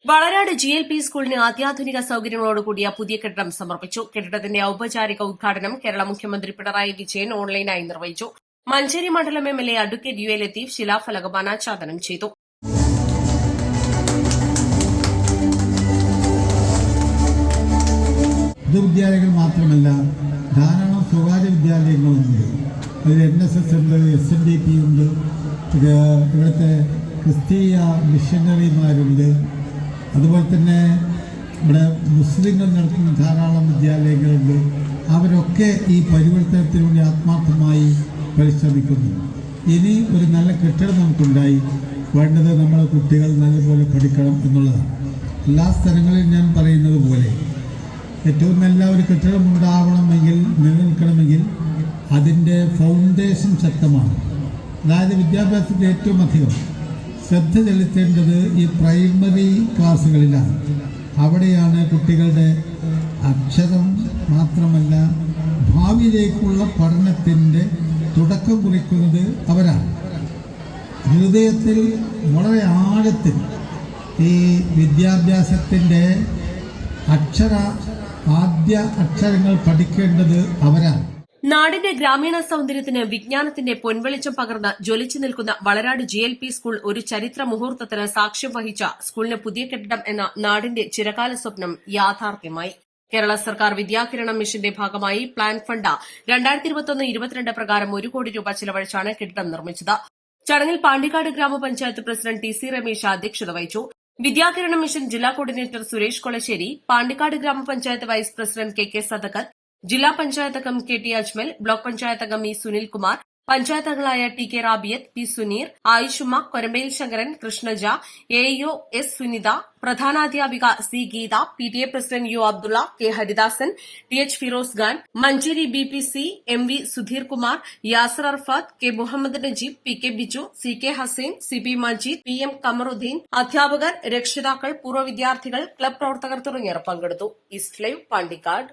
Valarad GLP സ്കൂളിന് അത്യാധുനിക സൌകര്യങ്ങളോടുകൂടിയ പുതിയ കെട്ടിടം സമർപ്പിച്ചു. കെട്ടിടത്തിന്റെ ഔപചാരിക ഉദ്ഘാടനം കേരള മുഖ്യമന്ത്രി പിണറായി വിജയൻ ഓൺലൈനായി നിർവഹിച്ചു. മഞ്ചേരി മണ്ഡലം MLA അഡ്വക്കേറ്റ് UA ലത്തീഫ് ശിലാഫലകം അനാച്ഛാദനം ചെയ്തു. വിദ്യാലയങ്ങൾ മാത്രമല്ല, ധാരാളം സ്വകാര്യ വിദ്യാലയങ്ങളുണ്ട്. അതിൽ NSS ഉണ്ട്, SNDP ഉണ്ട്, ഇവിടുത്തെ ക്രിസ്തീയ മിഷനറിമാരുണ്ട്. അതുപോലെ തന്നെ ഇവിടെ മുസ്ലിങ്ങൾ നടത്തുന്ന ധാരാളം വിദ്യാലയങ്ങളുണ്ട്. അവരൊക്കെ ഈ പരിവർത്തനത്തിന് വേണ്ടി ആത്മാർത്ഥമായി പരിശ്രമിക്കുന്നു. ഇനി ഒരു നല്ല കെട്ടിടം നമുക്കുണ്ടായി. വേണ്ടത് നമ്മളെ കുട്ടികൾ നല്ലപോലെ പഠിക്കണം എന്നുള്ളതാണ്. എല്ലാ സ്ഥലങ്ങളിലും ഞാൻ പറയുന്നത് പോലെ ഏറ്റവും നല്ല ഒരു കെട്ടിടം ഉണ്ടാവണമെങ്കിൽ, നിലനിൽക്കണമെങ്കിൽ അതിൻ്റെ ഫൗണ്ടേഷൻ ശക്തമാണ്. അതായത് വിദ്യാഭ്യാസത്തിൽ ഏറ്റവും അധികം ശ്രദ്ധ ചെലുത്തേണ്ടത് ഈ പ്രൈമറി ക്ലാസ്സുകളിലാണ്. അവിടെയാണ് കുട്ടികളുടെ അക്ഷരം മാത്രമല്ല ഭാവിയിലേക്കുള്ള പഠനത്തിൻ്റെ തുടക്കം കുറിക്കുന്നത് അവരാണ്. ഹൃദയത്തിൽ വളരെ ആഴത്തിൽ ഈ വിദ്യാഭ്യാസത്തിൻ്റെ ആദ്യ അക്ഷരങ്ങൾ പഠിക്കേണ്ടത് അവരാണ്. നാടിന്റെ ഗ്രാമീണ സൌന്ദര്യത്തിന് വിജ്ഞാനത്തിന്റെ പൊൻവെളിച്ചം പകർന്ന് ജ്വലിച്ചു നിൽക്കുന്ന വളരാട് GLP സ്കൂൾ ഒരു ചരിത്ര മുഹൂർത്തത്തിന് സാക്ഷ്യം വഹിച്ച സ്കൂളിന് പുതിയ കെട്ടിടം എന്ന നാടിന്റെ ചിരകാല സ്വപ്നം യാഥാർത്ഥ്യമായി. കേരള സർക്കാർ വിദ്യാകിരണം മിഷന്റെ ഭാഗമായി പ്ലാൻ ഫണ്ട് 2021-22 പ്രകാരം 1 കോടി രൂപ ചെലവഴിച്ചാണ് കെട്ടിടം നിർമ്മിച്ചത്. ചടങ്ങിൽ പാണ്ടിക്കാട് ഗ്രാമപഞ്ചായത്ത് പ്രസിഡന്റ് TC രമേശ് അധ്യക്ഷത വഹിച്ചു. വിദ്യാകിരണം മിഷൻ ജില്ലാ കോർഡിനേറ്റർ സുരേഷ് കൊളശ്ശേരി, പാണ്ടിക്കാട് ഗ്രാമപഞ്ചായത്ത് വൈസ് പ്രസിഡന്റ് KK സദക്കർ, ജില്ലാ പഞ്ചായത്ത് അംഗം KT അജ്മൽ, ബ്ലോക്ക് പഞ്ചായത്ത് അംഗം E സുനിൽകുമാർ, പഞ്ചായത്ത് അംഗങ്ങളായ TK Rabiyath, P Suneer, Ayishumma, Korambayil Sankaran, Krishnaja, AEO S Sunitha, പ്രധാനാധ്യാപിക C Geetha, PTA president U Abdulla, K Haridasan, TH Firoz Khan, Manjeri BPC MV Sudheer Kumar, Yasar Arafath, K Muhammed Najeeb, PK Biju, CK Haseen, CP Majeed, PM Kamaruddeen, അധ്യാപകർ, രക്ഷിതാക്കൾ, പൂർവ്വ വിദ്യാർത്ഥികൾ, ക്ലബ് പ്രവർത്തകർ തുടങ്ങിയവർ പങ്കെടുത്തു. East live, Pandikkad.